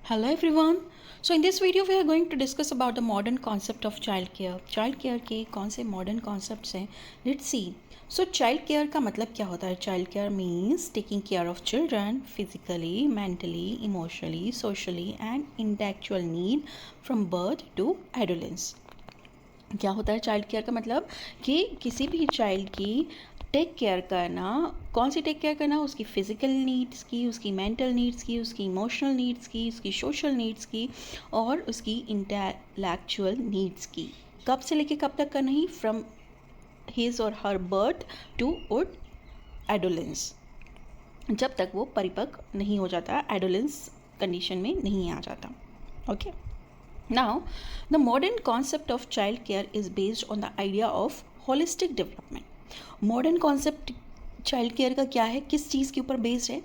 Hello everyone. So in this video we are going to discuss about the modern concept of child care. Child care के कौन से modern concepts हैं? Let's see. So child care का मतलब क्या होता है? Child care means taking care of children physically, mentally, emotionally, socially and intellectual need from birth to adolescence. क्या होता है चाइल्ड केयर का मतलब कि किसी भी चाइल्ड की टेक केयर करना, कौन सी टेक केयर करना, उसकी फ़िज़िकल नीड्स की, उसकी मेंटल नीड्स की, उसकी इमोशनल नीड्स की, उसकी सोशल नीड्स की और उसकी इंटेलेक्चुअल नीड्स की। कब से लेके कब तक करना ही? फ्रॉम हिज और हर बर्थ टू उड एडोलेंस, जब तक वो परिपक्व नहीं हो जाता, एडोलेंस कंडीशन में नहीं आ जाता। Okay Now, the modern concept of child care is based on the idea of holistic development. Modern concept child care का क्या है, किस चीज़ के ऊपर बेस्ड है?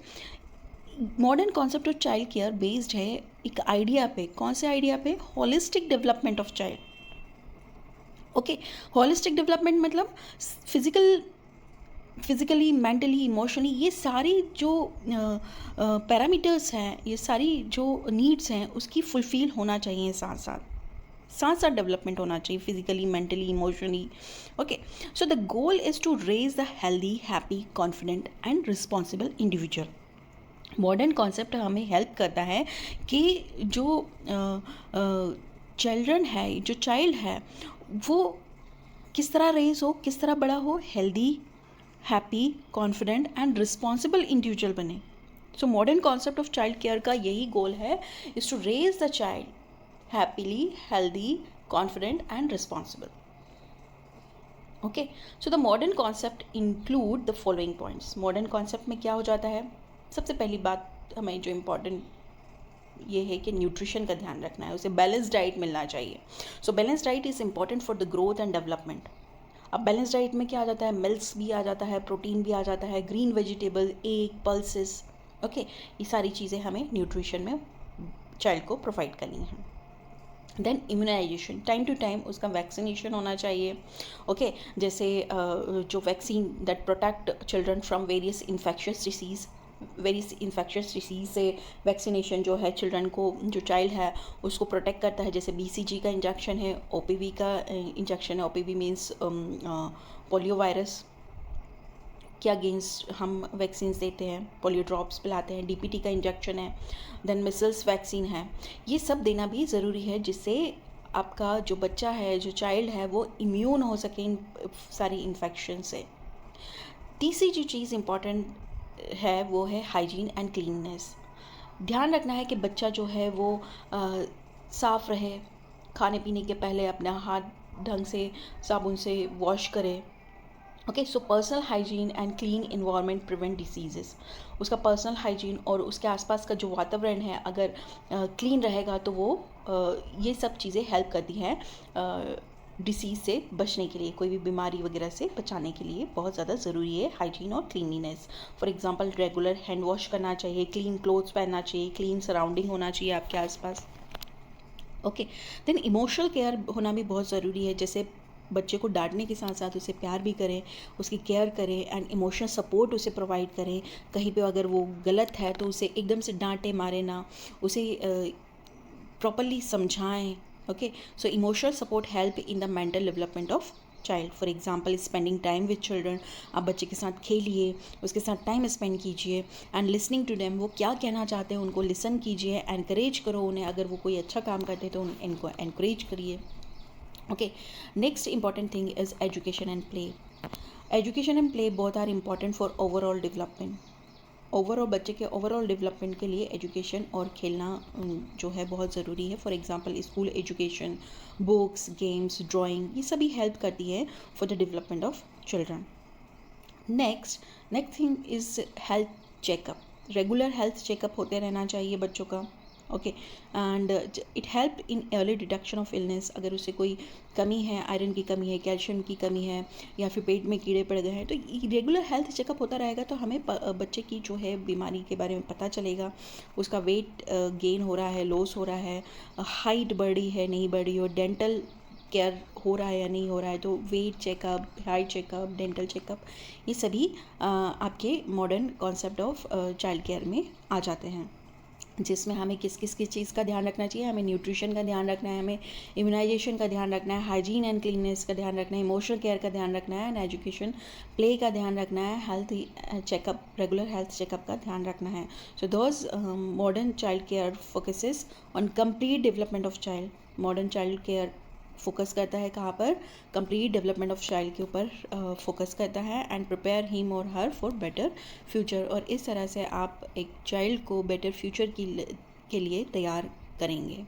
Modern concept of child care based है एक आइडिया पे। कौन से आइडिया पे? Holistic development of child. Okay, holistic development मतलब फिज़िकली, मेंटली, इमोशनली, ये सारी जो पैरामीटर्स हैं, ये सारी जो नीड्स हैं, उसकी फुलफ़िल होना चाहिए साथ डेवलपमेंट होना चाहिए physically, mentally, emotionally. Okay, so the goal is to raise the healthy, happy, confident and responsible individual. Modern concept हमें हेल्प करता है कि जो चिल्ड्रन है, जो चाइल्ड है, वो किस तरह रेज हो, किस तरह बड़ा हो, healthy, happy, confident and responsible individual बने। So modern concept of child care का यही गोल है, is to raise the child happily, healthy, confident and responsible. Okay, so the modern concept include the following points. Modern concept में क्या हो जाता है? सबसे पहली बात हमें जो इम्पॉर्टेंट ये है कि न्यूट्रिशन का ध्यान रखना है, उसे बैलेंस डाइट मिलना चाहिए। So balance diet is important for the growth and development. अब बैलेंस डाइट में क्या आ जाता है? मिल्क्स भी आ जाता है, प्रोटीन भी आ जाता है, green vegetable, egg, pulses. Okay, ये सारी चीज़ें हमें न्यूट्रिशन में चाइल्ड को प्रोवाइड करनी है। Then immunisation, time to time उसका वैक्सीनेशन होना चाहिए। ओके, जैसे जो vaccine that protect children from various infectious disease से वैक्सीनेशन जो है चिल्ड्रन को, जो चाइल्ड है उसको प्रोटेक्ट करता है। जैसे BCG का इंजेक्शन है, OPV का इंजेक्शन है। OPV मीन्स पोलियो वायरस के अगेंस्ट हम वैक्सीन देते हैं, पोलियो ड्रॉप्स पिलाते हैं। DPT का इंजेक्शन है, देन मिसल्स वैक्सीन है। ये सब देना भी ज़रूरी है जिससे आपका जो बच्चा है, जो चाइल्ड है, वो इम्यून हो सके इन सारी इन्फेक्शन से। तीसरी जो चीज़ इम्पॉर्टेंट है वो है हाइजीन एंड क्लीननेस। ध्यान रखना है कि बच्चा जो है वो साफ़ रहे, खाने पीने के पहले अपना हाथ ढंग से साबुन से वॉश करे। Okay, so personal hygiene and clean environment prevent diseases. उसका पर्सनल हाइजीन और उसके आसपास का जो वातावरण है अगर क्लीन रहेगा तो वो ये सब चीज़ें हेल्प करती हैं डिसीज़ से बचने के लिए, कोई भी बीमारी वगैरह से बचाने के लिए बहुत ज़्यादा ज़रूरी है हाइजीन और cleanliness. For example regular hand wash करना चाहिए, क्लीन क्लोथ्स पहनना चाहिए, क्लीन सराउंडिंग होना चाहिए आपके आसपास। ओके, देन इमोशनल केयर होना भी बहुत ज़रूरी है। जैसे बच्चे को डांटने के साथ साथ उसे प्यार भी करें, उसकी केयर करें एंड इमोशनल सपोर्ट उसे प्रोवाइड करें। कहीं पे अगर वो गलत है तो उसे एकदम से डांटे मारे ना, उसे प्रॉपरली समझाएं। Okay, so emotional support help in the mental development of child. For example spending time with children. आप बच्चे के साथ खेलिए, उसके साथ टाइम स्पेंड कीजिए एंड लिसनिंग टू देम। वो क्या कहना चाहते हैं उनको लिसन कीजिए, एनकरेज करो उन्हें। अगर वो कोई अच्छा काम करते हैं तो इनको एनकरेज करिए। Okay, next important thing is education and play. Education and play both are important for overall development. Overall बच्चे के ओवरऑल डेवलपमेंट के लिए एजुकेशन और खेलना जो है बहुत ज़रूरी है। For example school education, books, games, drawing, ये सभी हेल्प करती है for the development of children. Next thing is health checkup. Regular health checkup होते रहना चाहिए बच्चों का। Okay, and it help in early detection of illness. अगर उसे कोई कमी है, आयरन की कमी है, कैल्शियम की कमी है या फिर पेट में कीड़े पड़ गए हैं, तो रेगुलर हेल्थ चेकअप होता रहेगा तो हमें बच्चे की जो है बीमारी के बारे में पता चलेगा। उसका वेट गेन हो रहा है, लॉस हो रहा है, हाइट बढ़ी है, नहीं बढ़ी हो, डेंटल केयर हो रहा है या नहीं हो रहा है, तो weight checkup, height checkup, dental checkup, ये सभी आपके modern concept of child care में आ जाते हैं। जिसमें हमें किस किस चीज़ का ध्यान रखना चाहिए। हमें न्यूट्रिशन का ध्यान रखना है, हमें इम्यूनाइजेशन का ध्यान रखना है, हाइजीन एंड क्लीननेस का ध्यान रखना है, इमोशनल केयर का ध्यान रखना है, एंड एजुकेशन प्ले का ध्यान रखना है, health checkup, regular health checkup का ध्यान रखना है। So those modern child care focuses on complete development of child. Modern child care focus करता है कहाँ पर? कंप्लीट डेवलपमेंट ऑफ चाइल्ड के ऊपर फोकस करता है, एंड प्रिपेयर हिम और हर फॉर बेटर फ्यूचर। और इस तरह से आप एक चाइल्ड को बेटर फ्यूचर के लिए तैयार करेंगे।